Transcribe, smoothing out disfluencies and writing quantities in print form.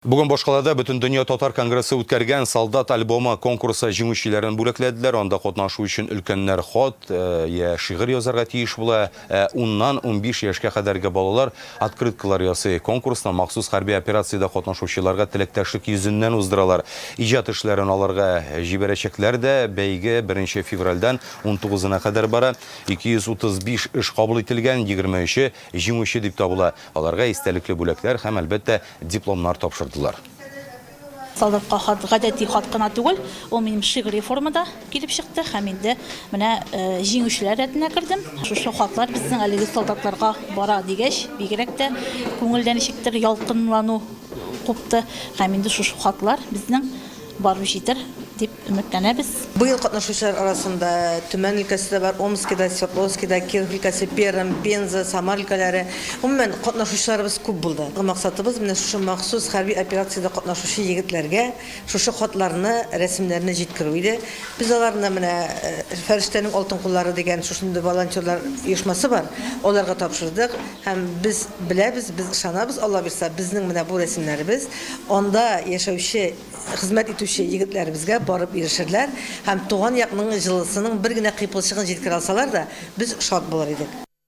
Бүгін Башқалада бүтін дүния татар конгрессы үткәргән солдат альбомы конкурсы җиңүчеләрен бүләкләделәр. Анда катнашу өчен өлкәннәр хат, шигырь язарга тиеш була. 10-15 яшькә кадәрге балалар открыткалар ясый. Конкурстан махсус хәрби операциядә катнашучыларга теләктәшлек йөзеннән уздыралар. Иҗат эшләрен аларга җибәрәчәкләр дә бәйге 1 февральдән 19-на кадәр бара. 235 эш кабул ителгән, 23 җиңүче дип табыла. Аларга истәлекле бүләкләр һәм әлбәттә дипломнар тапшырды. Солдатка гадәти хат кына түгел, ул минем шигъри формада килеп чыкты һәм инде менә җиңүчеләр рәтенә кердем. Шушы хатлар безнең әлеге солдатларга бара дигәч, бигрәк тә күңелдән ничектер ялкынлану купты һәм инде шушы хатлар безнең барып җитер дип өметләнәбез. Быел катнашучылар арасында Төмән өлкәсе бар, Омскида, Свердловскида, Киров өлкәсе, Пермь, Пенза, Самар өлкәләре. Гомумән катнашучыларыбыз күп булды. Максатыбыз менә шушы махсус хәрби операциядә катнашучы егетләргә шушы хатларны, рәсемнәрне җиткерү иде. Без аларны менә Фәрештәнең алтын куллары дигән шушындый волонтерлар оешмасы бар. Аларга тапшырдык һәм без беләбез, без ышанабыз, Алла бирсә, безнең менә бу рәсемнәребез анда яшәүче, хезмәт итүче егетләребезгә барып ирешерләр һәм туган якның җылысының бер генә кыйпылчыгын җиткерә алсалар да без шат булыр идек.